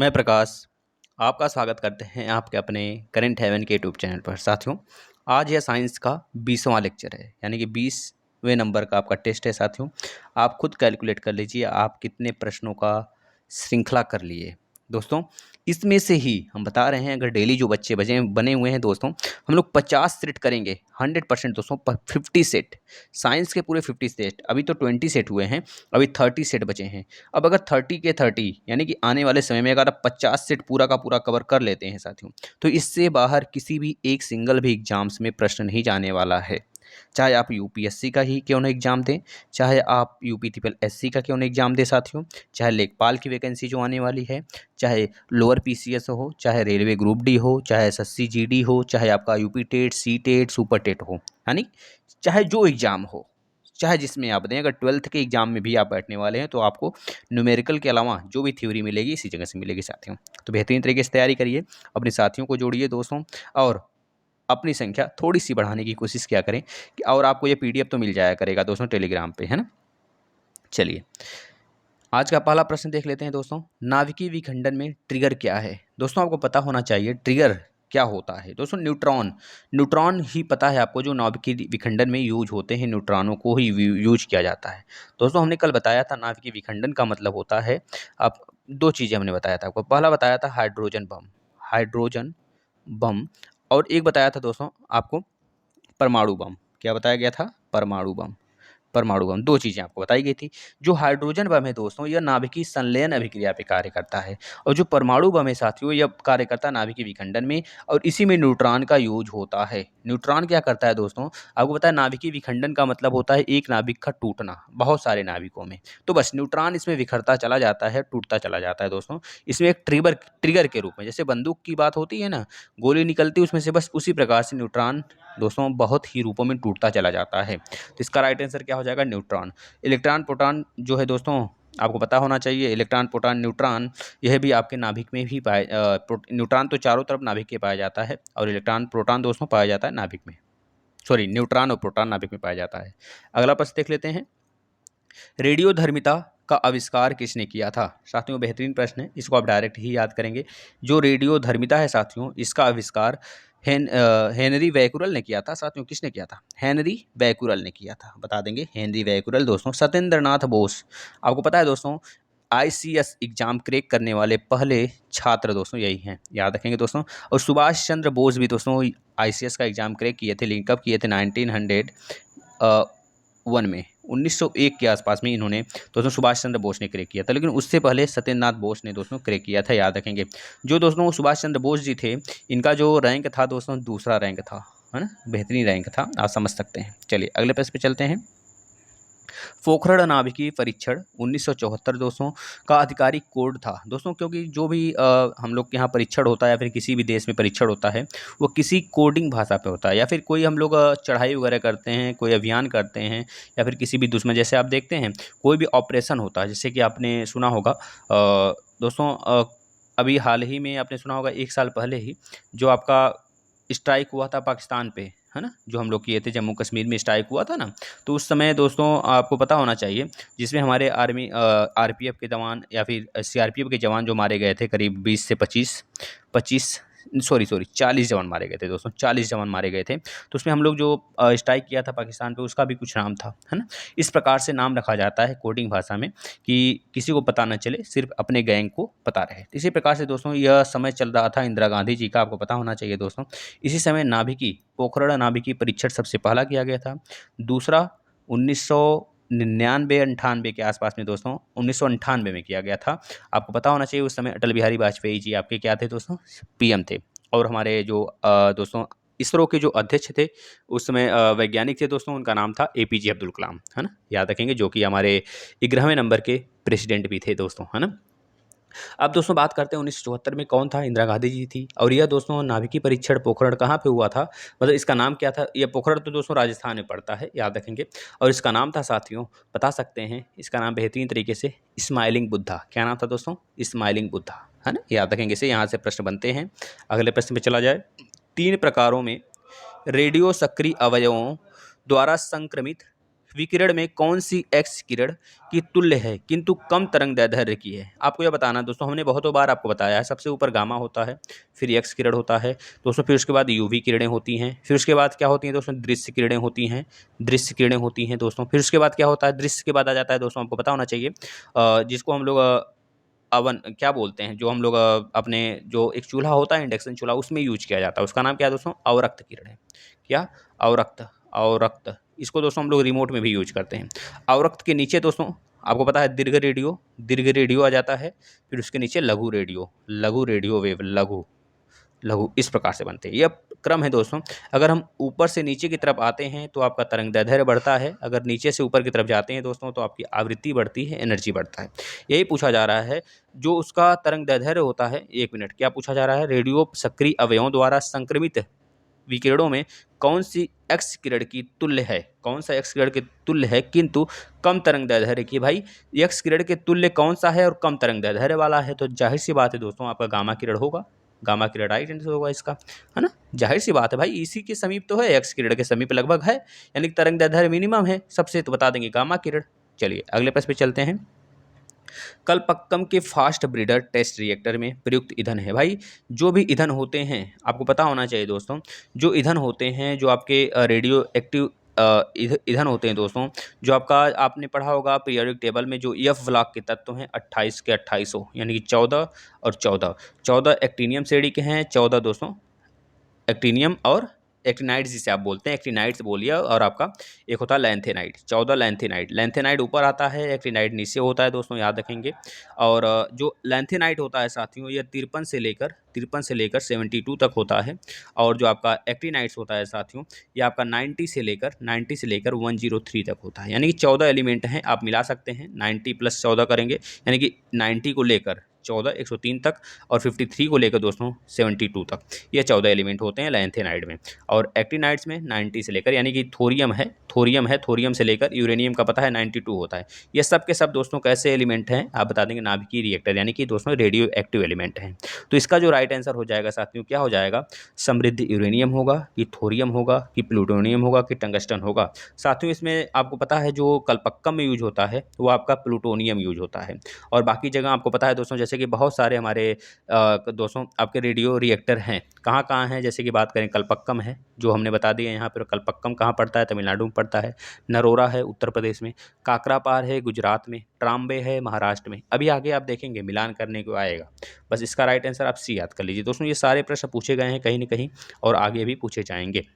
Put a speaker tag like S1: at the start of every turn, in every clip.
S1: मैं प्रकाश आपका स्वागत करते हैं आपके अपने करंट हेवन के यूट्यूब चैनल पर। साथियों, आज यह साइंस का 20वां लेक्चर है, यानी कि 20वें नंबर का आपका टेस्ट है। साथियों, आप खुद कैलकुलेट कर लीजिए आप कितने प्रश्नों का श्रृंखला कर लिए। दोस्तों, इसमें से ही हम बता रहे हैं, अगर डेली जो बच्चे बने हुए हैं दोस्तों, हम लोग 50 सेट करेंगे 100% दोस्तों, पर 50 सेट साइंस के पूरे 50 सेट। अभी तो 20 सेट हुए हैं, अभी 30 सेट बचे हैं। अब अगर 30 के 30 यानी कि आने वाले समय में अगर आप 50 सेट पूरा का पूरा कवर कर लेते हैं साथियों, तो इससे बाहर किसी भी एक सिंगल भी एग्जाम्स में प्रश्न नहीं जाने वाला है। चाहे आप यूपीएससी का ही क्यों ना एग्जाम दें, चाहे आप यूपी ट्रिपल एससी का क्यों ना एग्जाम दें साथियों, चाहे लेखपाल की वैकेंसी जो आने वाली है, चाहे लोअर पीसीएस हो, चाहे रेलवे ग्रुप डी हो, चाहे एसएससी जीडी हो, चाहे आपका UP TET, C TET, super TET हो, यानी चाहे जो एग्जाम हो, चाहे जिसमें आप दें, अगर 12th के एग्जाम में भी आप बैठने वाले हैं तो आपको न्यूमेरिकल के अलावा जो भी थ्योरी मिलेगी इसी जगह से मिलेगी साथियों। तो बेहतरीन तरीके से तैयारी करिए, अपने साथियों को जोड़िए दोस्तों, और अपनी संख्या थोड़ी सी बढ़ाने की कोशिश किया करें और आपको ये पीडीएफ तो मिल जाया करेगा दोस्तों टेलीग्राम पे, है ना। चलिए, आज का पहला प्रश्न देख लेते हैं दोस्तों। नाभिकीय विखंडन में ट्रिगर क्या है? दोस्तों, आपको पता होना चाहिए ट्रिगर क्या होता है। दोस्तों, न्यूट्रॉन न्यूट्रॉन ही पता है आपको, जो नाभिकीय विखंडन में यूज होते हैं, न्यूट्रॉनों को ही यूज किया जाता है। दोस्तों, हमने कल बताया था नाभिकीय विखंडन का मतलब होता है, आप दो चीज़ें हमने बताया था आपको। पहला बताया था हाइड्रोजन बम, हाइड्रोजन बम, और एक बताया था दोस्तों आपको परमाणु बम। क्या बताया गया था? परमाणु बम। परमाणु बम, दो चीज़ें आपको बताई गई थी। जो हाइड्रोजन बम है दोस्तों, यह नाभिकीय संलयन अभिक्रिया पे कार्य करता है, और जो परमाणु बम है साथियों, यह कार्य करता है नाभिकीय विखंडन में, और इसी में न्यूट्रॉन का यूज होता है। न्यूट्रॉन क्या करता है दोस्तों? आपको पता है नाभिकीय विखंडन का मतलब होता है एक नाभिक का टूटना बहुत सारे नाभिकों में। तो बस न्यूट्रॉन इसमें बिखरता चला जाता है, टूटता चला जाता है दोस्तों। इसमें एक ट्रिगर के रूप में, जैसे बंदूक की बात होती है ना, गोली निकलती है उसमें से, बस उसी प्रकार से न्यूट्रॉन दोस्तों बहुत ही रूपों में टूटता चला जाता है। तो इसका राइट आंसर क्या हो जाएगा? न्यूट्रॉन। इलेक्ट्रॉन प्रोटॉन जो है दोस्तों, आपको पता होना चाहिए, इलेक्ट्रॉन प्रोटॉन न्यूट्रॉन यह भी आपके नाभिक में भी न्यूट्रॉन तो चारों तरफ नाभिक के पाया जाता है, और इलेक्ट्रॉन प्रोटॉन दोस्तों पाया जाता है नाभिक में। सॉरी, न्यूट्रॉन और प्रोटॉन नाभिक में पाया जाता है। अगला प्रश्न देख लेते हैं। रेडियोधर्मिता का आविष्कार किसने किया था? साथियों, बेहतरीन प्रश्न है, इसको आप डायरेक्ट ही याद करेंगे। जो रेडियोधर्मिता है साथियों, इसका आविष्कार हेनरी बैकुरल ने किया था। साथियों, किसने किया था? हेनरी बैकुरल ने किया था। बता देंगे, हेनरी बैकुरल दोस्तों। सत्येंद्रनाथ बोस, आपको पता है दोस्तों, आईसीएस एग्जाम क्रैक करने वाले पहले छात्र दोस्तों यही हैं, याद रखेंगे दोस्तों। और सुभाष चंद्र बोस भी दोस्तों आईसीएस का एग्जाम क्रैक किए थे, लिंकअप किए थे 1901 में, 1901 के आसपास में इन्होंने दोस्तों सुभाष चंद्र बोस ने क्रैक किया था, लेकिन उससे पहले सत्येंद्रनाथ बोस ने दोस्तों क्रैक किया था, याद रखेंगे। जो दोस्तों सुभाष चंद्र बोस जी थे, इनका जो रैंक था दोस्तों, दूसरा रैंक था, है ना, बेहतरीन रैंक था, आप समझ सकते हैं। चलिए अगले प्रश्न पे चलते हैं। पोखरण नाभिकीय परीक्षण 1974 दोस्तों का आधिकारिक कोड था दोस्तों, क्योंकि जो भी हम लोग के यहाँ परीक्षण होता है या फिर किसी भी देश में परीक्षण होता है, वो किसी कोडिंग भाषा पे होता है, या फिर कोई हम लोग चढ़ाई वगैरह करते हैं, कोई अभियान करते हैं, या फिर किसी भी दुश्मन, जैसे आप देखते हैं कोई भी ऑपरेशन होता है, जैसे कि आपने सुना होगा दोस्तों, अभी हाल ही में आपने सुना होगा, 1 साल पहले ही जो आपका स्ट्राइक हुआ था पाकिस्तान पे, है ना, जो हम लोग किए थे, जम्मू कश्मीर में स्ट्राइक हुआ था ना, तो उस समय दोस्तों आपको पता होना चाहिए, जिसमें हमारे आर्मी आरपीएफ के जवान या फिर सीआरपीएफ के जवान जो मारे गए थे, करीब 20 से 25 सॉरी 40 जवान मारे गए थे दोस्तों, 40 जवान मारे गए थे। तो उसमें हम लोग जो स्ट्राइक किया था पाकिस्तान पे, उसका भी कुछ नाम था, है ना। इस प्रकार से नाम रखा जाता है कोडिंग भाषा में, कि किसी को पता न चले, सिर्फ अपने गैंग को पता रहे। इसी प्रकार से दोस्तों यह समय चल रहा था इंदिरा गांधी जी का, आपको पता होना चाहिए दोस्तों। इसी समय नाभिकीय पोखरण नाभिकीय परीक्षण सबसे पहला किया गया था। दूसरा 1999-98 के आसपास में दोस्तों, 1998 में किया गया था। आपको पता होना चाहिए उस समय अटल बिहारी वाजपेयी जी आपके क्या थे दोस्तों? पीएम थे। और हमारे जो दोस्तों इसरो के जो अध्यक्ष थे उस समय, वैज्ञानिक थे दोस्तों, उनका नाम था एपीजे अब्दुल कलाम, है ना, याद रखेंगे, जो कि हमारे 11वें नंबर के प्रेसिडेंट भी थे दोस्तों, है ना। अब दोस्तों बात करते हैं 1974 में कौन था? इंदिरा गांधी जी थी। और यह दोस्तों नाभिकीय परीक्षण पोखरण कहाँ पे हुआ था, मतलब इसका नाम क्या था? यह पोखरण तो दोस्तों राजस्थान में पड़ता है, याद रखेंगे। और इसका नाम था साथियों, बता सकते हैं इसका नाम बेहतरीन तरीके से, स्माइलिंग बुद्धा। क्या नाम था दोस्तों? स्माइलिंग बुद्धा, है ना, याद रखेंगे इसे। यहाँ से प्रश्न बनते हैं। अगले प्रश्न पे चला जाए। 3 प्रकारों में रेडियो सक्रिय अवयवों द्वारा संक्रमित विकिरण में कौन सी एक्स किरण की तुल्य है किंतु कम तरंग दैर्ध्य की है? आपको यह बताना दोस्तों, हमने बहुतों बार आपको बताया है, सबसे ऊपर गामा होता है, फिर एक्स किरण होता है दोस्तों, फिर उसके बाद यूवी किरणें होती हैं, फिर उसके बाद क्या होती हैं दोस्तों, दृश्य किरणें होती हैं, दृश्य किरणें होती हैं दोस्तों, फिर उसके बाद क्या होता है, दृश्य के बाद आ जाता है दोस्तों, आपको पता होना चाहिए जिसको हम लोग अवन क्या बोलते हैं, जो हम लोग अपने जो एक चूल्हा होता है इंडक्शन चूल्हा, उसमें यूज किया जाता है, उसका नाम क्या है दोस्तों, अवरक्त किरण है। क्या? अवरक्त। अवरक्त, इसको दोस्तों हम लोग रिमोट में भी यूज करते हैं। अवरक्त के नीचे दोस्तों आपको पता है दीर्घ रेडियो, दीर्घ रेडियो आ जाता है, फिर उसके नीचे लघु रेडियो, लघु रेडियो वेव, लघु लघु, इस प्रकार से बनते हैं। यह क्रम है दोस्तों। अगर हम ऊपर से नीचे की तरफ आते हैं तो आपका तरंग दैर्ध्य बढ़ता है, अगर नीचे से ऊपर की तरफ जाते हैं दोस्तों तो आपकी आवृत्ति बढ़ती है, एनर्जी बढ़ता है। यही पूछा जा रहा है, जो उसका तरंग दैर्ध्य होता है। 1 मिनट, क्या पूछा जा रहा है? रेडियो सक्रिय अवयवों द्वारा संक्रमित विकिरणों में कौन सी एक्स किरण की तुल्य है, कौन सा एक्स किरण के तुल्य है किंतु कम तरंग दैर्ध्य की? भाई एक्स किरण के तुल्य कौन सा है और कम तरंग दैर्ध्य वाला है? तो जाहिर सी बात है दोस्तों, आपका गामा किरण होगा। गामा किरण राइट आंसर होगा इसका, है ना? जाहिर सी बात है भाई, इसी के समीप तो है, एक्स किरण के समीप लगभग है, यानी कि तरंग दैर्ध्य मिनिमम है सबसे, तो बता देंगे गामा किरण। चलिए अगले प्रश्न पे चलते हैं। कलपक्कम के फास्ट ब्रीडर टेस्ट रिएक्टर में प्रयुक्त ईंधन है। भाई जो भी ईंधन होते हैं आपको पता होना चाहिए दोस्तों, जो ईंधन होते हैं, जो आपके रेडियो एक्टिव ईंधन होते हैं दोस्तों, जो आपका आपने पढ़ा होगा पीरियोडिक टेबल में, जो एफ ब्लॉक के तत्व हैं 28 के 28 यानी कि 14 और 14, 14 एक्टिनियम श्रेणी के हैं, 14 दोस्तों एक्टिनियम और एक्टिनाइड्स जिसे आप बोलते हैं, एक्टिनाइड्स बोलिए, और आपका एक होता है लैंथेनाइड, 14 लैंथेनाइड। लैंथेनाइड ऊपर आता है, एक्टिनाइड नीचे होता है दोस्तों, याद रखेंगे। और जो लैंथेनाइड होता है साथियों, ये 53 से लेकर 72 तक होता है। और जो आपका एक्टिनाइड्स होता है साथियों, ये आपका 90 से लेकर 103 तक होता है, यानी कि 14 एलिमेंट हैं, आप मिला सकते हैं, 90 + 14 करेंगे, यानी कि 90 को लेकर 14 103 तक, और 53 को लेकर दोस्तों 72 तक, ये 14 एलिमेंट होते हैं लैंथेनाइड में। और एक्टिनाइड्स में 90 से लेकर, यानी कि थोरियम है, थोरियम से लेकर यूरेनियम का पता है 92 होता है। ये सब के सब दोस्तों कैसे एलिमेंट हैं आप बता देंगे, नाभिकीय रिएक्टर, यानी कि दोस्तों रेडियो एक्टिव एलिमेंट हैं। तो इसका जो राइट आंसर हो जाएगा साथियों, क्या हो जाएगा? समृद्ध यूरेनियम होगा, कि थोरियम होगा, कि प्लूटोनियम होगा, कि टंगस्टन होगा। साथियों इसमें आपको पता है जो कलपक्कम में यूज होता है वो आपका प्लूटोनियम यूज होता है। और बाकी जगह आपको पता है दोस्तों, जैसे कि बहुत सारे हमारे दोस्तों आपके रेडियो रिएक्टर हैं, कहाँ कहाँ हैं, जैसे कि बात करें कलपक्कम है जो हमने बता दिया यहाँ पर। कलपक्कम कहाँ पड़ता है? तमिलनाडु में पड़ता है। नरोरा है उत्तर प्रदेश में, काकरापार है गुजरात में, ट्राम्बे है महाराष्ट्र में। अभी आगे आप देखेंगे मिलान करने को आएगा। बस इसका राइट आंसर आप सी याद कर लीजिए दोस्तों। ये सारे प्रश्न पूछे गए हैं कहीं न कहीं और आगे भी पूछे जाएंगे।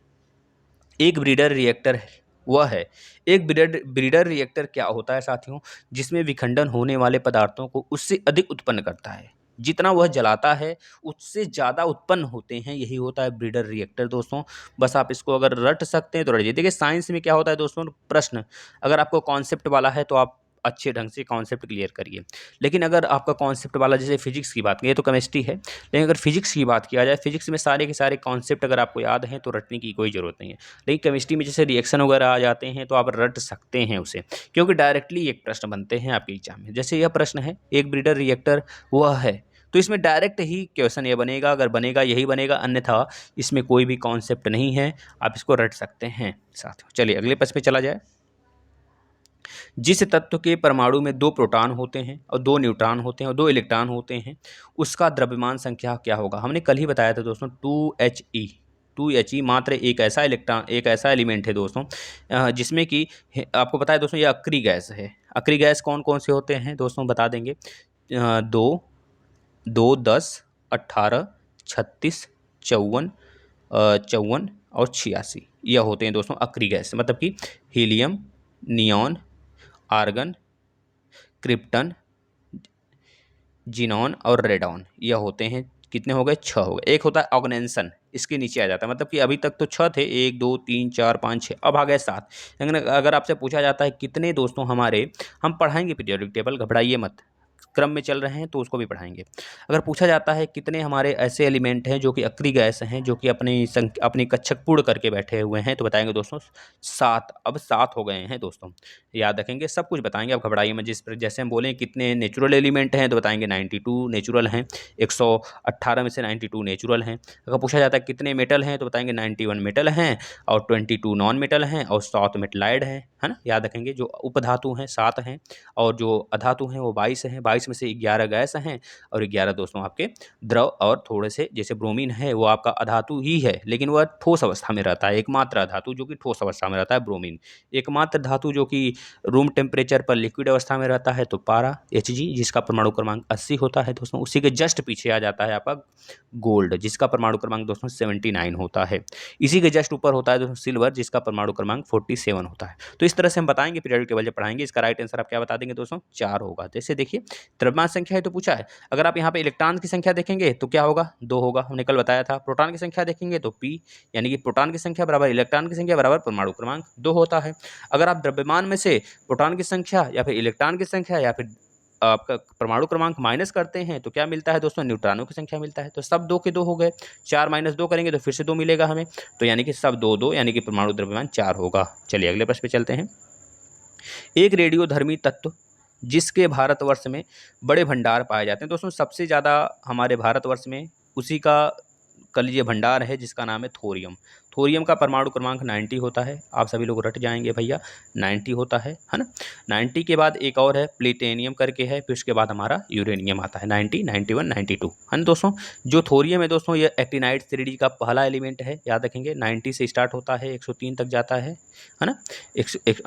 S1: एक ब्रीडर रिएक्टर वह है, एक ब्रीडर रिएक्टर क्या होता है साथियों? जिसमें विखंडन होने वाले पदार्थों को उससे अधिक उत्पन्न करता है, जितना वह जलाता है उससे ज़्यादा उत्पन्न होते हैं, यही होता है ब्रीडर रिएक्टर दोस्तों। बस आप इसको अगर रट सकते हैं तो रटिए। देखिए साइंस में क्या होता है दोस्तों, प्रश्न अगर आपको कॉन्सेप्ट वाला है तो आप अच्छे ढंग से कॉन्सेप्ट क्लियर करिए, लेकिन अगर आपका कॉन्सेप्ट वाला, जैसे फिजिक्स की बात करें तो केमिस्ट्री है, लेकिन अगर फिजिक्स की बात किया जाए, फिजिक्स में सारे के सारे कॉन्सेप्ट अगर आपको याद हैं तो रटने की कोई ज़रूरत नहीं है। लेकिन केमिस्ट्री में जैसे रिएक्शन वगैरह आ जाते हैं तो आप रट सकते हैं उसे, क्योंकि डायरेक्टली एक प्रश्न बनते हैं आपके एग्जाम में। जैसे यह प्रश्न है, एक ब्रीडर रिएक्टर वह है, तो इसमें डायरेक्ट ही क्वेश्चन ये बनेगा, अगर बनेगा यही बनेगा, अन्यथा इसमें कोई भी कॉन्सेप्ट नहीं है, आप इसको रट सकते हैं साथियों। चलिए अगले प्रश्न पे चला जाए। जिस तत्व के परमाणु में 2 प्रोटॉन होते हैं और 2 न्यूट्रॉन होते हैं और 2 इलेक्ट्रॉन होते हैं, उसका द्रव्यमान संख्या क्या होगा? हमने कल ही बताया था दोस्तों 2He। 2He मात्र एक ऐसा इलेक्ट्रॉन, एक ऐसा एलिमेंट है दोस्तों जिसमें कि आपको पता है दोस्तों ये अक्रिय गैस है। अक्रिय गैस कौन कौन से होते हैं दोस्तों बता देंगे, 2, 2, 10, 18, 36, 54, 54 और 86, यह होते हैं दोस्तों अक्रिय गैस, मतलब कि helium, neon, argon, krypton, xenon और रेडॉन, यह होते हैं। कितने हो गए? 6 हो गए। एक होता है ऑर्गेनेशन, इसके नीचे आ जाता है, मतलब कि अभी तक तो 6 थे, 1 2 3 4 5 6, अब आ गए 7। लेकिन अगर आपसे पूछा जाता है कितने दोस्तों हमारे, हम पढ़ाएंगे पीरियोडिक टेबल, घबराइए मत, क्रम में चल रहे हैं तो उसको भी पढ़ाएंगे। अगर पूछा जाता है कितने हमारे ऐसे एलिमेंट हैं जो कि अक्रिय गैस हैं, जो कि अपनी कक्षक पूर्ण करके बैठे हुए हैं, तो बताएंगे दोस्तों 7। अब 7 हो गए हैं दोस्तों, याद रखेंगे, सब कुछ बताएंगे, अब घबराइए मत। जैसे हम बोलें कितने नेचुरल एलिमेंट हैं तो बताएंगे 92 नेचुरल हैं, 118 में से 92 नेचुरल हैं। अगर पूछा जाता है कितने मेटल हैं तो बताएंगे 91 मेटल हैं और 22 नॉन मेटल हैं और 7 मेटलाइड हैं, है ना, याद रखेंगे। जो उपधातु हैं 7 हैं और जो अधातु हैं वो 22 हैं, 22 में से 11 गैस हैं और 11 दोस्तों आपके द्रव और थोड़े से, जैसे ब्रोमीन है वो आपका अधातु ही है लेकिन वह ठोस अवस्था में रहता है, एकमात्र अधातु जो कि ठोस अवस्था में रहता है ब्रोमीन। एकमात्र धातु जो कि रूम टेम्परेचर पर लिक्विड अवस्था में रहता है तो पारा Hg, जिसका परमाणु क्रमांक 80 होता है दोस्तों। उसी के जस्ट पीछे आ जाता है आपका गोल्ड, जिसका परमाणु क्रमांक दोस्तों 79 होता है। इसी के जस्ट ऊपर होता है दोस्तों सिल्वर, जिसका परमाणु क्रमांक 47 होता है। तो इस तरह से हम बताएंगे, पीरियोडिक टेबल जब पढ़ाएंगे। इसका राइट आंसर आप क्या बता देंगे दोस्तों, 4 होगा। जैसे देखिए द्रव्यमान संख्या है तो पूछा है, अगर आप यहाँ पे इलेक्ट्रॉन की संख्या देखेंगे तो क्या होगा, 2 होगा, हमने कल बताया था। प्रोटॉन की संख्या देखेंगे तो P, यानी कि प्रोटॉन की संख्या बराबर इलेक्ट्रॉन की संख्या बराबर परमाणु क्रमांक 2 होता है। अगर आप द्रव्यमान में से प्रोटॉन की संख्या या फिर इलेक्ट्रॉन की संख्या या फिर आपका परमाणु क्रमांक माइनस करते हैं तो क्या मिलता है दोस्तों, न्यूट्रॉनों की संख्या मिलता है। तो सब 2 के 2 हो गए, 4 - 2 करेंगे तो फिर से 2 मिलेगा हमें, तो यानी कि सब 2 2, यानी कि परमाणु द्रव्यमान 4 होगा। चलिए अगले प्रश्न पे चलते हैं। एक रेडियोधर्मी तत्व जिसके भारतवर्ष में बड़े भंडार पाए जाते हैं दोस्तों, सबसे ज़्यादा हमारे भारतवर्ष में उसी का कल ये भंडार है जिसका नाम है थोरियम। थोरियम का परमाणु क्रमांक 90 होता है, आप सभी लोग रट जाएंगे भैया, 90 होता है ना। 90 के बाद एक और है प्लेटेनियम करके है, फिर उसके बाद हमारा यूरेनियम आता है 90, 91, 92, है ना दोस्तों। जो थोरियम है दोस्तों ये एक्टिनाइड श्रेणी का पहला एलिमेंट है, याद रखेंगे। 90 से स्टार्ट होता है 103 तक जाता है ना।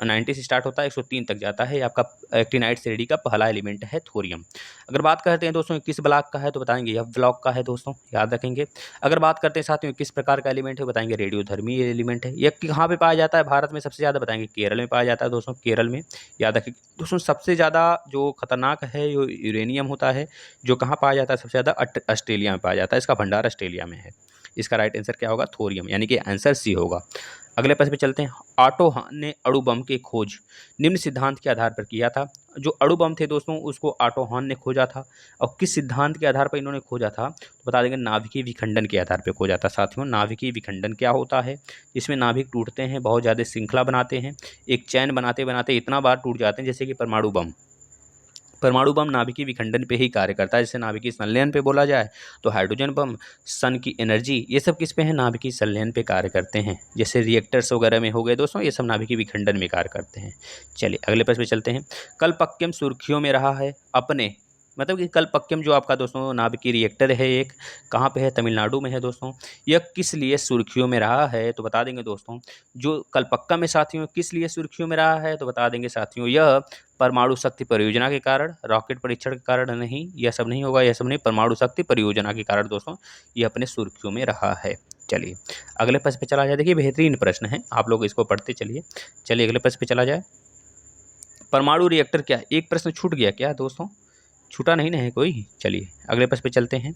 S1: 90 से स्टार्ट होता है 103 तक जाता है, आपका एक्टिनाइड श्रेणी का पहला एलिमेंट है थोरियम। अगर बात करते हैं दोस्तों किस ब्लॉक का है तो बताएंगे यह ब्लॉक का है दोस्तों, याद रखेंगे। अगर बात करते हैं साथियों किस प्रकार का एलिमेंट है, बताएंगे रेडियोधर्मी एलिमेंट है। ये कहाँ पे पाया जाता है भारत में सबसे ज़्यादा, बताएंगे केरल में पाया जाता है दोस्तों, केरल में, याद रखिए दोस्तों। सबसे ज़्यादा जो खतरनाक है जो यूरेनियम होता है, जो कहाँ पाया जाता है सबसे ज़्यादा, ऑस्ट्रेलिया में पाया जाता है, इसका भंडार ऑस्ट्रेलिया में है। इसका राइट आंसर क्या होगा, थोरियम, यानी कि आंसर सी होगा। अगले प्रश्न पे चलते हैं। ऑटो हॉन ने अणु बम की खोज निम्न सिद्धांत के आधार पर किया था। जो अणु बम थे दोस्तों उसको ऑटो हॉन ने खोजा था, और किस सिद्धांत के आधार पर इन्होंने खोजा था तो बता देंगे नाभिकीय विखंडन के आधार पर खोजा था। साथियों नाभिकीय विखंडन क्या होता है, इसमें नाभिक टूटते हैं, बहुत ज़्यादा श्रृंखला बनाते हैं, एक चैन बनाते बनाते इतना बार टूट जाते हैं जैसे कि परमाणु बम। परमाणु बम नाभिकीय विखंडन पे ही कार्य करता है। जैसे नाभिकीय संलयन पे बोला जाए तो हाइड्रोजन बम, सन की एनर्जी, ये सब किस पे है, नाभिकीय संलयन पे कार्य करते हैं। जैसे रिएक्टर्स वगैरह में हो गए दोस्तों, ये सब नाभिकीय विखंडन में कार्य करते हैं। चलिए अगले प्रश्न पे चलते हैं। कलपक्कम सुर्खियों में रहा है अपने, मतलब कि कलपक्कम जो आपका दोस्तों नाभिकीय रिएक्टर है एक, कहाँ पे है, तमिलनाडु में है दोस्तों। यह किस लिए सुर्खियों में रहा है तो बता देंगे दोस्तों, जो कलपक्कम में साथियों किस लिए सुर्खियों में रहा है तो बता देंगे साथियों, यह परमाणु शक्ति परियोजना के कारण, रॉकेट परीक्षण के कारण नहीं, यह सब नहीं होगा, यह सब नहीं, परमाणु शक्ति परियोजना के कारण दोस्तों ये अपने सुर्खियों में रहा है। चलिए अगले प्रश्न पे चला जाए। देखिए बेहतरीन प्रश्न है, आप लोग इसको पढ़ते चलिए। चलिए अगले प्रश्न पे चला जाए। परमाणु रिएक्टर क्या, एक प्रश्न छूट गया क्या दोस्तों, छूटा नहीं ना है कोई। चलिए अगले प्रश्न पे चलते हैं।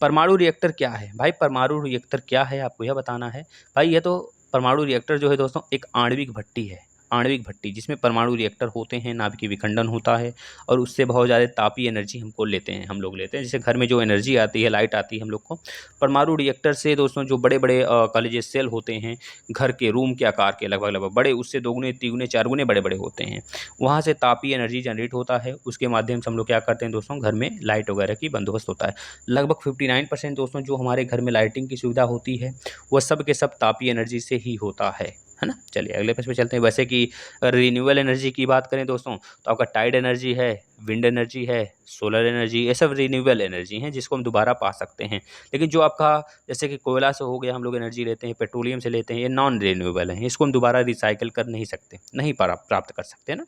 S1: परमाणु रिएक्टर क्या है भाई, परमाणु रिएक्टर क्या है आपको यह बताना है भाई। यह तो परमाणु रिएक्टर जो है दोस्तों एक आणविक भट्टी है, आणविक भट्टी, जिसमें परमाणु रिएक्टर होते हैं, नाभिकीय विखंडन होता है और उससे बहुत ज़्यादा तापीय एनर्जी हमको लेते हैं, हम लोग लेते हैं। जैसे घर में जो एनर्जी आती है, लाइट आती है हम लोग को, परमाणु रिएक्टर से दोस्तों जो बड़े बड़े कॉलेज सेल होते हैं घर के रूम के आकार के, लगभग लगभग बड़े, उससे 2 गुने 3 गुने 4 गुने बड़े बड़े होते हैं, वहाँ से तापीय एनर्जी जनरेट होता है। उसके माध्यम से हम लोग क्या करते हैं दोस्तों, घर में लाइट वगैरह की बंदोबस्त होता है। लगभग 59% दोस्तों जो हमारे घर में लाइटिंग की सुविधा होती है वह सब के सब तापीय एनर्जी से ही होता है ना। चलिए अगले प्रश्न पे चलते हैं। वैसे कि रिन्यूएबल एनर्जी की बात करें दोस्तों तो आपका टाइड एनर्जी है, विंड एनर्जी है, सोलर एनर्जी, ये सब रिन्यूएबल एनर्जी हैं जिसको हम दोबारा पा सकते हैं। लेकिन जो आपका जैसे कि कोयला से हो गया, हम लोग एनर्जी लेते हैं, पेट्रोलियम से लेते हैं, ये नॉन रिन्यूएबल हैं, इसको हम दोबारा रिसाइकिल कर नहीं सकते, नहीं प्राप्त कर सकते ना।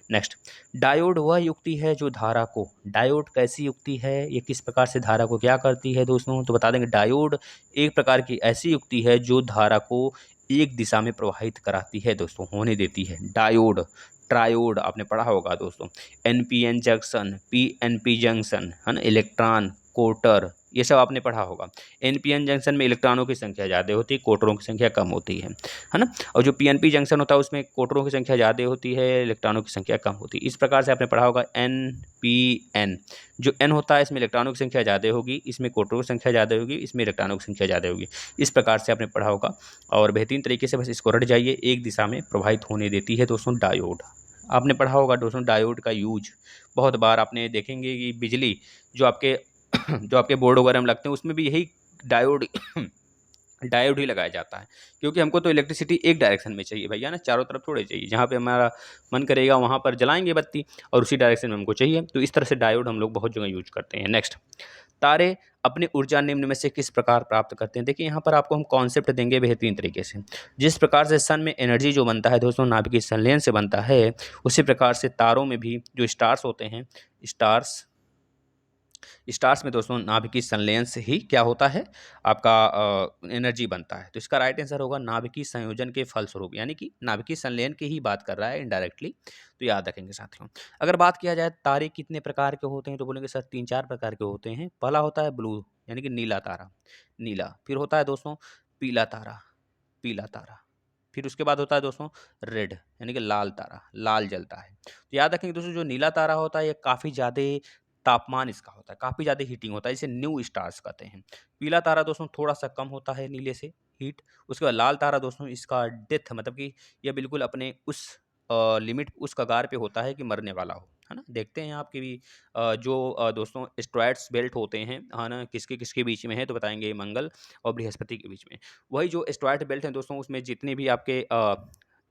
S1: नेक्स्ट, डायोड वह युक्ति है जो धारा को, डायोड कैसी युक्ति है, ये किस प्रकार से धारा को क्या करती है दोस्तों तो बता देंगे डायोड एक प्रकार की ऐसी युक्ति है जो धारा को एक दिशा में प्रवाहित कराती है दोस्तों, होने देती है। डायोड, ट्रायोड आपने पढ़ा होगा दोस्तों, एनपीएन जंक्शन, पीएनपी जंक्शन, है ना, इलेक्ट्रॉन, कोटर, ये सब आपने पढ़ा होगा। एन-पी-एन जंक्शन में इलेक्ट्रॉनों की संख्या ज़्यादा होती है, प्रोटॉनों की संख्या कम होती है ना? और जो पी-एन-पी जंक्शन होता है उसमें प्रोटॉनों की संख्या ज़्यादा होती है, इलेक्ट्रॉनों की संख्या कम होती है। इस प्रकार से आपने पढ़ा होगा एन-पी-एन। जो एन होता है इसमें इलेक्ट्रॉनों की संख्या ज़्यादा होगी, इसमें प्रोटॉनों की संख्या ज़्यादा होगी, इसमें इलेक्ट्रॉनों की संख्या ज़्यादा होगी। इस प्रकार से आपने पढ़ा होगा और बेहतरीन तरीके से बस इसको रट जाइए। एक दिशा में प्रवाहित होने देती है दोस्तों डायोड। आपने पढ़ा होगा दोस्तों डायोड का यूज़ बहुत बार आपने देखेंगे कि बिजली जो आपके जो आपके बोर्ड वगैरह में लगते हैं उसमें भी यही डायोड डायोड ही लगाया जाता है, क्योंकि हमको तो इलेक्ट्रिसिटी एक डायरेक्शन में चाहिए भैया ना, चारों तरफ थोड़े चाहिए। जहाँ पे हमारा मन करेगा वहाँ पर जलाएंगे बत्ती और उसी डायरेक्शन में हमको चाहिए, तो इस तरह से डायोड हम लोग बहुत जगह यूज करते हैं। नेक्स्ट, तारे अपनी ऊर्जा निम्न में से किस प्रकार प्राप्त करते हैं? देखिए यहाँ पर आपको हम कॉन्सेप्ट देंगे बेहतरीन तरीके से। जिस प्रकार से सन में एनर्जी जो बनता है दोस्तों नाभिकीय संलयन से बनता है, उसी प्रकार से तारों में भी जो स्टार्स होते हैं, स्टार्स स्टार्स में दोस्तों नाभिकीय संलयन से ही क्या होता है आपका एनर्जी बनता है। तो इसका राइट आंसर होगा नाभिकीय संयोजन के फलस्वरूप, यानी कि नाभिकीय संलयन की ही बात कर रहा है इनडायरेक्टली। तो याद रखेंगे साथियों। अगर बात किया जाए तारे कितने प्रकार के होते हैं तो बोलेंगे सर 3-4 प्रकार के होते हैं। पहला होता है ब्लू यानी कि नीला तारा, नीला। फिर होता है दोस्तों पीला तारा, पीला तारा। फिर उसके बाद होता है दोस्तों रेड यानी कि लाल तारा, लाल जलता है। तो याद रखेंगे दोस्तों जो नीला तारा होता है ये काफ़ी ज़्यादा तापमान इसका होता है, काफ़ी ज़्यादा हीटिंग होता है, इसे न्यू स्टार्स कहते हैं। पीला तारा दोस्तों थोड़ा-सा कम होता है नीले से हीट। उसके बाद लाल तारा दोस्तों इसका डेथ मतलब कि ये बिल्कुल अपने उस लिमिट उस कगार पे होता है कि मरने वाला हो, है ना? देखते हैं आपके भी जो दोस्तों एस्टेरॉयड्स बेल्ट होते हैं, है ना? किसके-किसके बीच में है तो बताएँगे मंगल और बृहस्पति के बीच में। वही जो एस्टेरॉयड बेल्ट हैं दोस्तों उसमें जितने भी आपके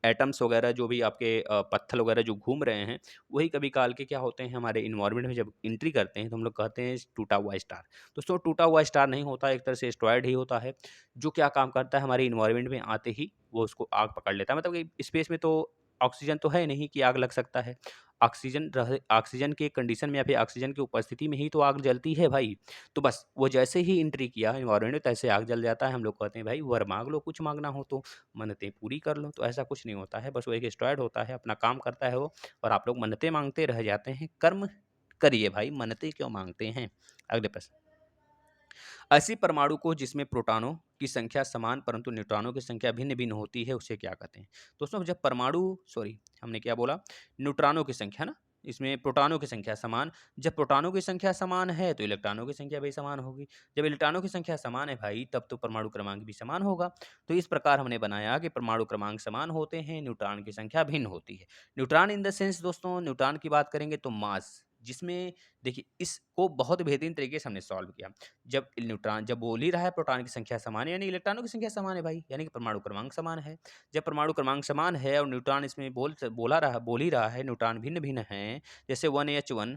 S1: एटम्स वगैरह जो भी आपके पत्थर वगैरह जो घूम रहे हैं, वही कभी काल के क्या होते हैं हमारे इन्वायरमेंट में जब एंट्री करते हैं तो हम लोग कहते हैं टूटा हुआ स्टार। दोस्तों टूटा हुआ स्टार नहीं होता, एक तरह से एस्टेरॉयड ही होता है, जो क्या काम करता है हमारे इन्वायरमेंट में आते ही वो उसको आग पकड़ लेता है। मतलब कि स्पेस में तो ऑक्सीजन तो है नहीं कि आग लग सकता है। ऑक्सीजन के कंडीशन में या फिर ऑक्सीजन की उपस्थिति में ही तो आग जलती है भाई। तो बस वो जैसे ही एंट्री किया एनवायरनमेंट में तैसे आग जल जाता है। हम लोग कहते हैं भाई वर माँग लो, कुछ माँगना हो तो, मन्नतें पूरी कर लो। तो ऐसा कुछ नहीं होता है, बस वो एक एस्टेरॉयड होता है, अपना काम करता है वो और आप लोग मन्नतें माँगते रह जाते हैं। कर्म करिए भाई, मन्नतें क्यों माँगते हैं? अगले प्रश्न। ऐसी परमाणु को जिसमें प्रोटॉनों की संख्या समान परंतु न्यूट्रॉनों की संख्या भिन्न-भिन्न होती है, उसे क्या कहते हैं? दोस्तों जब परमाणु सॉरी हमने क्या बोला? न्यूट्रॉनों की संख्या ना, इसमें प्रोटॉनों की संख्या समान। जब प्रोटॉनों की संख्या समान है, तो इलेक्ट्रॉनों की संख्या भी समान होगी। जब इलेक्ट्रॉनों की संख्या समान है भाई, तब तो परमाणु क्रमांक भी समान होगा। तो इस प्रकार हमने बनाया कि परमाणु क्रमांक समान होते हैं, न्यूट्रॉन की संख्या भिन्न होती है। न्यूट्रॉन इन द सेंस दोस्तों न्यूट्रॉन की बात करेंगे तो मास, जिसमें देखिए इसको बहुत बेहतरीन तरीके से हमने सॉल्व किया। जब बोल ही रहा है प्रोटॉन की संख्या समान है यानी इलेक्ट्रॉनों की संख्या समान है भाई, यानी कि परमाणु क्रमांक समान है। जब परमाणु क्रमांक समान है और न्यूट्रॉन इसमें बोल ही रहा है न्यूट्रॉन भिन्न-भिन्न हैं, जैसे 1h1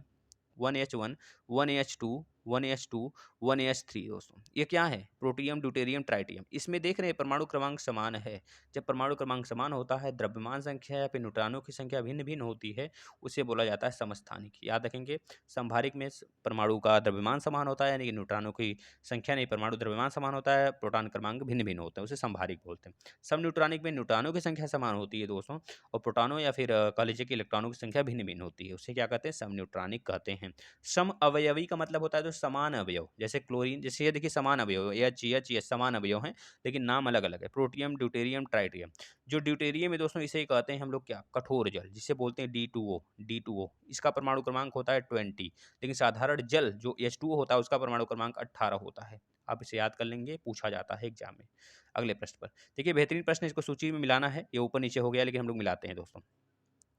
S1: 1h1 1h2 1h2 1h3 दोस्तों। ये क्या है? Protium, deuterium, tritium. इसमें देख रहे हैं परमाणु क्रमांक समान है। जब परमाणु क्रमांक समान होता है, द्रव्यमान संख्या या फिर न्यूट्रॉनों की संख्या भिन्न-भिन्न होती है, उसे बोला जाता है समस्थानिक। याद रखेंगे समभारिक में परमाणु का द्रव्यमान समान होता है, यानी कि न्यूट्रॉनों की संख्या नहीं परमाणु द्रव्यमान समान होता है, प्रोटॉन क्रमांक भिन्न-भिन्न होते हैं, उसे समभारिक बोलते हैं। समन्यूट्रॉनिक में न्यूट्रॉनों की संख्या समान होती है दोस्तों और प्रोटॉनों या फिर कह लीजिए कि इलेक्ट्रॉनों की संख्या भिन्न-भिन्न होती है, उसे क्या कहते हैं? समन्यूट्रॉनिक कहते हैं। सम अवयवी का मतलब होता है तो समान अवयव, जैसे क्लोरीन, जैसे ये देखिए समान अवयव एच समान अवयव हैं लेकिन नाम अलग अलग है। Protium, deuterium, tritium. जो ड्यूटेरियम है दोस्तों इसे कहते हैं हम लोग क्या? कठोर जल, जिसे बोलते हैं डी टू ओ। इसका परमाणु क्रमांक होता है 20, लेकिन साधारण जल जो H2O होता है उसका परमाणु क्रमांक 18 होता है। आप इसे याद कर लेंगे, पूछा जाता है एग्जाम में। अगले प्रश्न पर देखिए बेहतरीन प्रश्न, इसको सूची में मिलाना है, ये ऊपर नीचे हो गया लेकिन हम लोग मिलाते हैं दोस्तों।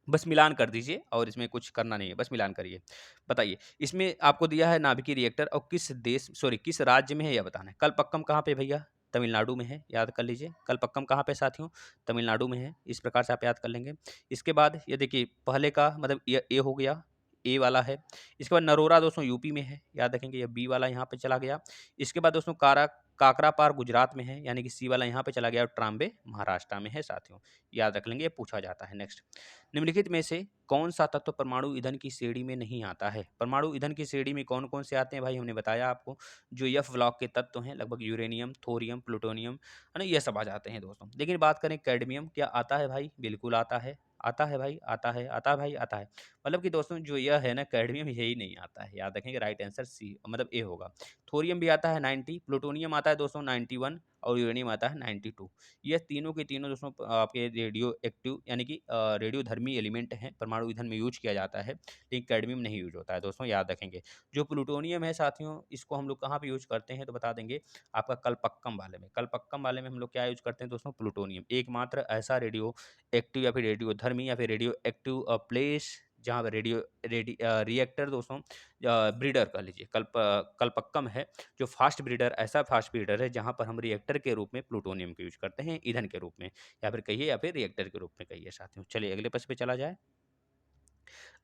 S1: बस मिलान कर दीजिए और इसमें कुछ करना नहीं है, बस मिलान करिए। बताइए, इसमें आपको दिया है नाभिकीय रिएक्टर और किस राज्य में है यह बताना है। कलपक्कम कहाँ पे भैया? तमिलनाडु में है, याद कर लीजिए। कलपक्कम कहाँ पे साथियों? तमिलनाडु में है। इस प्रकार से आप याद कर लेंगे। इसके बाद ये देखिए पहले का मतलब ये ए हो गया, ए वाला है। इसके बाद नरोरा दोस्तों यूपी में है, याद रखेंगे। ये बी वाला यहाँ पे चला गया। इसके बाद दोस्तों काकरापार गुजरात में है, यानी कि सी वाला यहाँ पे चला गया और ट्राम्बे महाराष्ट्र में है साथियों। याद रख लेंगे, ये पूछा जाता है। नेक्स्ट, निम्नलिखित में से कौन सा तत्व परमाणु ईंधन की श्रेणी में नहीं आता है? परमाणु ईंधन की श्रेणी में कौन कौन से आते हैं भाई? हमने बताया आपको। जो एफ ब्लॉक के तत्व हैं लगभग यूरेनियम, थोरियम, प्लूटोनियम, है ना, ये सब आ जाते हैं दोस्तों। लेकिन बात करें कैडमियम, क्या आता है भाई? बिल्कुल आता है। आता है भाई, आता है, आता है भाई, आता है। मतलब कि दोस्तों जो यह है ना कैडमियम यही नहीं आता है, याद रखेंगे राइट आंसर सी मतलब ए होगा। थोरियम भी आता है 90, प्लूटोनियम आता है दोस्तों 91 और यूरेनियम आता है 92। ये तीनों के तीनों दोस्तों आपके रेडियो एक्टिव यानी कि रेडियोधर्मी एलिमेंट हैं, परमाणु ईंधन में यूज किया जाता है, लेकिन कैडमियम नहीं यूज होता है दोस्तों, याद रखेंगे। जो प्लूटोनियम है साथियों, इसको हम लोग कहाँ पे यूज करते हैं तो बता देंगे आपका कलपक्कम वाले में। कलपक्कम वाले में हम लोग क्या यूज करते हैं दोस्तों, प्लूटोनियम, एकमात्र ऐसा रेडियो एक्टिव या फिर रेडियोधर्मी या फिर रेडियो एक्टिव प्लेस जहाँ पे रिएक्टर दोस्तों ब्रीडर कह लीजिए कलपक्कम है, जो फास्ट ब्रीडर, ऐसा फास्ट ब्रीडर है जहाँ पर हम रिएक्टर के रूप में प्लूटोनियम का यूज करते हैं, ईंधन के रूप में या फिर कहिए या फिर रिएक्टर के रूप में कहिए साथियों। चलिए अगले प्रश्न पे चला जाए।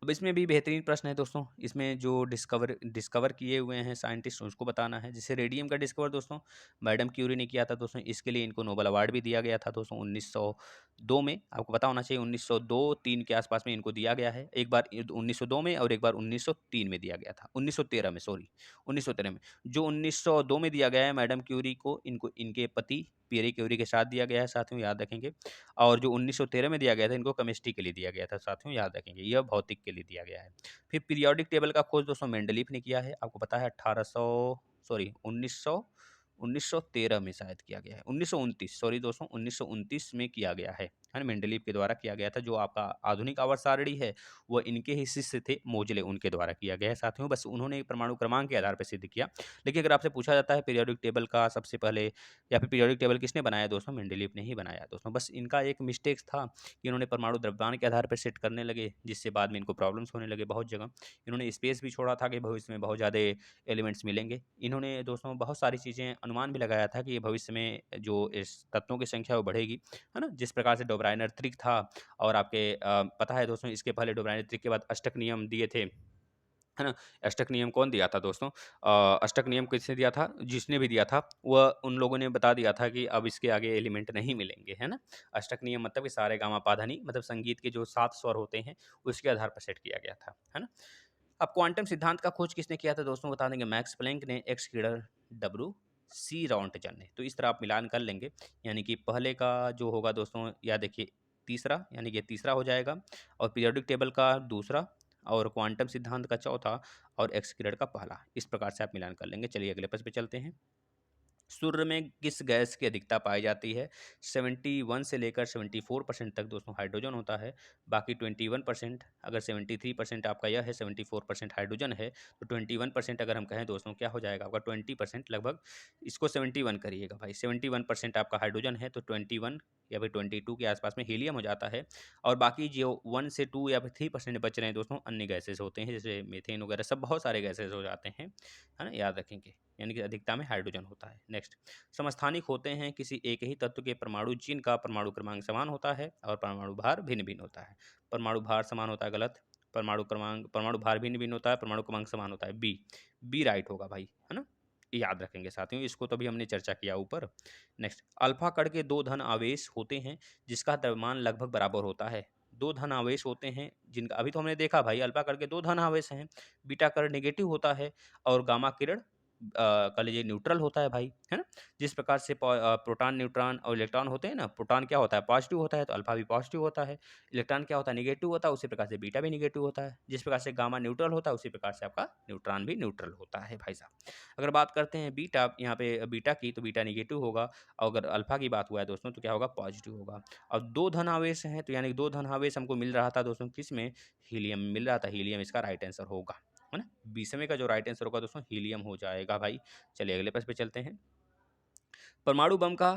S1: अब इसमें भी बेहतरीन प्रश्न है दोस्तों, इसमें जो डिस्कवर किए हुए हैं साइंटिस्ट उसको बताना है। जैसे रेडियम का डिस्कवर दोस्तों मैडम क्यूरी ने किया था दोस्तों, इसके लिए इनको नोबेल अवार्ड भी दिया गया था दोस्तों 1902 में, आपको पता होना चाहिए 1902-3 के आसपास में इनको दिया गया है, एक बार 1902 में और एक बार 1903 में दिया गया था, 1913 में, सॉरी 1913 में। जो 1902 में दिया गया है मैडम क्यूरी को, इनको इनके पति पियरे क्यूरी के साथ दिया गया है साथियों, याद रखेंगे। और जो 1913 में दिया गया था इनको केमिस्ट्री के लिए दिया गया था साथियों, याद रखेंगे, यह भौतिक के लिए दिया गया है। फिर पीरियोडिक टेबल का खोज दोस्तों मेंडलीफ ने किया है, आपको पता है 1913 में शायद किया गया है, 1929 सॉरी दोस्तों 1929 में किया गया है ना, मेंडलीफ के द्वारा किया गया था। जो आपका आधुनिक आवर्त सारणी है वो इनके ही शिष्य थे मोजले, उनके द्वारा किया गया है साथियों, बस उन्होंने परमाणु क्रमांक के आधार पर सिद्ध किया। लेकिन अगर आपसे पूछा जाता है पीरियोडिक टेबल का सबसे पहले या फिर पीरियोडिक टेबल किसने बनाया दोस्तों, मेंडलीफ ने ही बनाया दोस्तों। बस इनका एक मिस्टेक था कि इन्होंने परमाणु द्रव्यमान के आधार पर सेट करने लगे, जिससे बाद में इनको प्रॉब्लम्स होने लगे बहुत जगह। इन्होंने स्पेस भी छोड़ा था कि भविष्य में बहुत ज़्यादा एलिमेंट्स मिलेंगे। इन्होंने दोस्तों बहुत सारी चीज़ें अनुमान भी लगाया था कि ये भविष्य में जो इस तत्वों की संख्या वो बढ़ेगी, है ना। जिस प्रकार से डोब्राइनर त्रिक था, और आपके पता है दोस्तों इसके पहले डोब्राइनर त्रिक के बाद अष्टक नियम दिए थे, है ना। अष्टक नियम कौन दिया था दोस्तों, अष्टक नियम किसने दिया था, जिसने भी दिया था वह उन लोगों ने बता दिया था कि अब इसके आगे एलिमेंट नहीं मिलेंगे, है ना। अष्टक नियम मतलब कि सारे गामा पा धा नी, मतलब संगीत के जो 7 स्वर होते हैं उसके आधार पर सेट किया गया था, है ना। अब क्वांटम सिद्धांत का खोज किसने किया था दोस्तों, बता देंगे मैक्स प्लैंक ने, एक्स क्लीडर, डब्ल्यू सी रॉन्टजन ने। तो इस तरह आप मिलान कर लेंगे, यानी कि पहले का जो होगा दोस्तों या देखिए तीसरा, यानी कि तीसरा हो जाएगा, और पीरियोडिक टेबल का दूसरा, और क्वांटम सिद्धांत का चौथा, और एक्स क्लीडर का पहला। इस प्रकार से आप मिलान कर लेंगे। चलिए अगले प्रश्न पे चलते हैं। सूर्य में किस गैस की अधिकता पाई जाती है, 71 से लेकर 74% तक दोस्तों हाइड्रोजन होता है, बाकी 21%, अगर 73% आपका यह है, 74% हाइड्रोजन है, तो 21% अगर हम कहें दोस्तों क्या हो जाएगा आपका 20% लगभग, इसको 71 करिएगा भाई, 71% आपका हाइड्रोजन है, तो 21 या फिर 22 के आसपास में हीलियम हो जाता है, और बाकी जो 1 से 2 या फिर 3% बच रहे हैं दोस्तों अन्य गैसेज होते हैं, जैसे मीथेन वगैरह सब बहुत सारे गैसेज हो जाते हैं, है ना, याद रखेंगे। यानी कि अधिकता में हाइड्रोजन होता है। नेक्स्ट, समस्थानिक होते हैं किसी एक ही तत्व के परमाणु जिनका परमाणु क्रमांक समान होता है और परमाणु भार भिन्न भिन्न होता है। परमाणु भार समान होता है, गलत। परमाणु भार भिन्न भिन्न होता है, परमाणु क्रमांक समान होता है, बी। बी राइट होगा भाई, है ना, याद रखेंगे साथियों, इसको तो भी हमने चर्चा किया ऊपर। नेक्स्ट, अल्फा कण के 2 धन आवेश होते हैं जिसका द्रव्यमान लगभग बराबर होता है। 2 धन आवेश होते हैं जिनका, अभी तो हमने देखा भाई अल्फा कण के 2 धन आवेश हैं, बीटा कण नेगेटिव होता है, और गामा किरण कह लीजिए न्यूट्रल होता है भाई, है ना। जिस प्रकार से प्रोटॉन न्यूट्रॉन और इलेक्ट्रॉन होते हैं ना, प्रोटॉन क्या होता है पॉजिटिव होता है, तो अल्फा भी पॉजिटिव होता है। इलेक्ट्रॉन क्या होता है नेगेटिव होता है, उसी प्रकार से बीटा भी नेगेटिव होता है। जिस प्रकार से गामा न्यूट्रल होता है उसी प्रकार से आपका न्यूट्रॉन भी न्यूट्रल होता है भाई साहब। अगर बात करते हैं बीटा, यहाँ पे बीटा की, तो बीटा नेगेटिव होगा, और अगर अल्फा की बात हुआ है दोस्तों तो क्या होगा पॉजिटिव होगा। अब 2 धन आवेश हैं, तो यानी 2 धन आवेश हमको मिल रहा था दोस्तों किस में, हीलियम में मिल रहा था, हीलियम इसका राइट आंसर होगा, है ना। 20वें का जो राइट आंसर होगा दोस्तों हीलियम हो जाएगा भाई। चलिए अगले प्रश्न पे चलते हैं। परमाणु बम का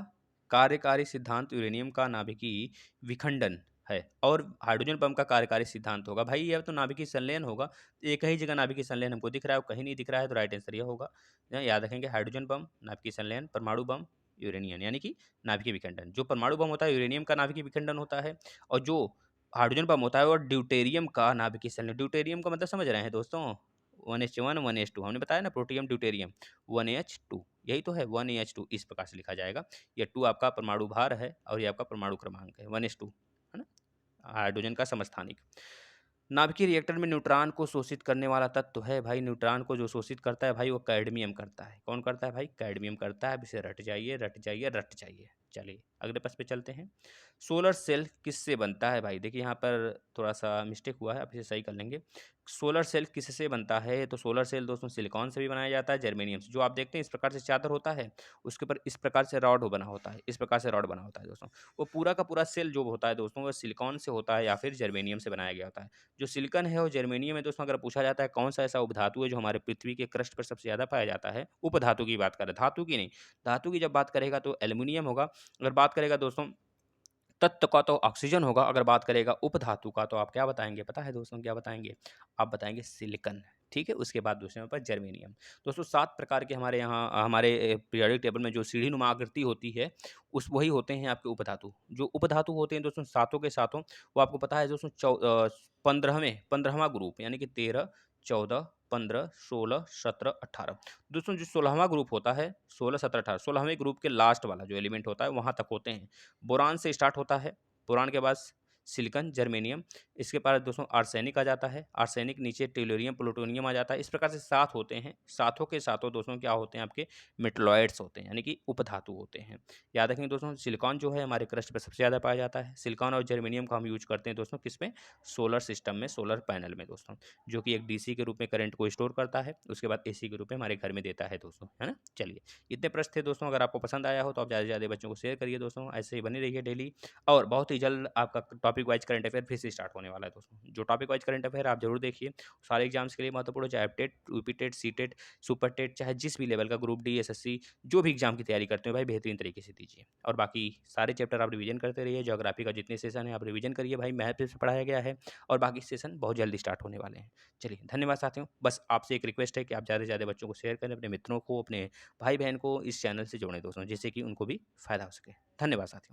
S1: कार्यकारी सिद्धांत यूरेनियम का नाभिकीय विखंडन है, और हाइड्रोजन बम का कार्यकारी सिद्धांत होगा भाई, यह तो नाभिकीय संलयन होगा। एक ही जगह नाभिकीय संलयन हमको दिख रहा है, कहीं नहीं दिख रहा है, तो राइट आंसर यह होगा। याद रखेंगे हाइड्रोजन बम नाभिकीय संलयन, परमाणु बम यूरेनियम, यानी कि नाभिकीय विखंडन। जो परमाणु बम होता है यूरेनियम का नाभिकीय विखंडन होता है, और जो हाइड्रोजन बम होता है वो ड्यूटेरियम का नाभिकीय संलयन। ड्यूटेरियम का मतलब समझ रहे हैं दोस्तों, 1H1 1H2, हमने बताया ना प्रोटियम ड्यूटेरियम 1H2, यही तो है 1AH2, इस प्रकार से लिखा जाएगा। ये 2 आपका परमाणु भार है और ये आपका परमाणु क्रमांक है 1H2, है ना, हाइड्रोजन का समस्थानिक। नाभिकीय रिएक्टर में न्यूट्रॉन को शोषित करने वाला तत्व है भाई, न्यूट्रॉन को जो शोषित करता है भाई वो कैडमियम करता है। कौन करता है भाई, कैडमियम करता है। अब इसे रट जाइए, रट जाइए, रट जाइए। चलिए अगले प्रश्न पे चलते हैं। सोलर सेल किससे बनता है भाई? देखिए यहाँ पर थोड़ा-सा मिस्टेक हुआ है, आप इसे सही कर लेंगे। सोलर सेल किससे बनता है? तो सोलर सेल दोस्तों सिलिकॉन से भी बनाया जाता है, जर्मेनियम से। जो आप देखते हैं इस प्रकार से चादर होता है, उसके ऊपर इस प्रकार से रॉड बना होता है, इस प्रकार से रॉड बना होता है दोस्तों। वो पूरा का पूरा सेल जो होता है दोस्तों, वो सिलिकॉन से होता है या फिर जर्मेनियम से बनाया गया होता है। जो सिलिकॉन है और जर्मेनियम है दोस्तों, अगर पूछा जाता है कौन-सा ऐसा उपधातु है जो हमारे पृथ्वी के क्रस्ट पर सबसे ज़्यादा पाया जाता है, उपधातु की बात करें, धातु की नहीं। धातु की जब बात करेगा तो एल्युमिनियम होगा। अगर बात करेगा दोस्तों तत्व का तो ऑक्सीजन होगा, अगर बात करेगा उपधातु का तो आप क्या बताएँगे? पता है दोस्तों क्या बताएँगे? आप बताएँगे सिलिकॉन, ठीक है? उसके बाद दूसरे नंबर पर जर्मेनियम। दोस्तों 7 प्रकार के हमारे यहाँ हमारे पीरियोडिक टेबल में जो सीढ़ी-नुमा आकृति होती है, उस वही होते हैं आपके उपधातु। जो उपधातु होते हैं दोस्तों सातों के सातों, वो आपको पता है दोस्तों 15वाँ ग्रुप यानी कि 13, 14, 15, 16, 17, 18। दोस्तों जो 16वाँ ग्रुप होता है, 16, 17, 18, 16वें ग्रुप के लास्ट वाला जो एलिमेंट होता है, वहाँ तक होते हैं। बोरान से स्टार्ट होता है, बोरान के बाद सिलिकॉन, जर्मेनियम, इसके बाद दोस्तों आर्सेनिक आ जाता है, आर्सेनिक नीचे टेलुरियम, प्लूटोनियम आ जाता है। इस प्रकार से 7 होते हैं, सातों के सातों दोस्तों क्या होते हैं आपके मेटलॉइड्स होते हैं, यानी कि उपधातु होते हैं। याद रखेंगे दोस्तों सिलिकॉन जो है हमारे क्रस्ट पे सबसे ज़्यादा पाया जाता है। सिलिकॉन और जर्मेनियम का हम यूज़ करते हैं दोस्तों किसमें? सोलर सिस्टम में, सोलर पैनल में दोस्तों, जो कि एक डीसी के रूप में करंट को स्टोर करता है, उसके बाद एसी के रूप में हमारे घर में देता है दोस्तों, है ना? चलिए, इतने प्रश्न थे दोस्तों, अगर आपको पसंद आया हो तो आप ज़्यादा से ज़्यादा बच्चों को शेयर करिए दोस्तों, ऐसे ही बने रहिए डेली। और बहुत ही जल्द आपका टॉपिक वाइज करंट अफेयर फिर से स्टार्ट होने वाला है दोस्तों। जो टॉपिक वाइज करंट अफेयर आप जरूर देखिए, सारे एग्जाम्स के लिए महत्वपूर्ण, चाहे आप TET, UP TET, C TET, super TET, चाहे जिस भी लेवल का ग्रुप डी, एसएससी, जो भी एग्जाम की तैयारी करते हो भाई बेहतरीन तरीके से दीजिए। और बाकी सारे चैप्टर आप रिवीजन करते रहिए, ज्योग्राफी का जितने सेशन है आप रिवीजन करिए भाई, मैथ से पढ़ाया गया है और बाकी सेशन बहुत जल्दी स्टार्ट होने वाले हैं। चलिए धन्यवाद साथियों, बस आपसे एक रिक्वेस्ट है कि आप ज़्यादा से ज़्यादा बच्चों को शेयर करें, अपने मित्रों को, अपने भाई बहन को इस चैनल से जोड़ें दोस्तों, जिससे कि उनको भी फायदा हो सके। धन्यवाद साथियों।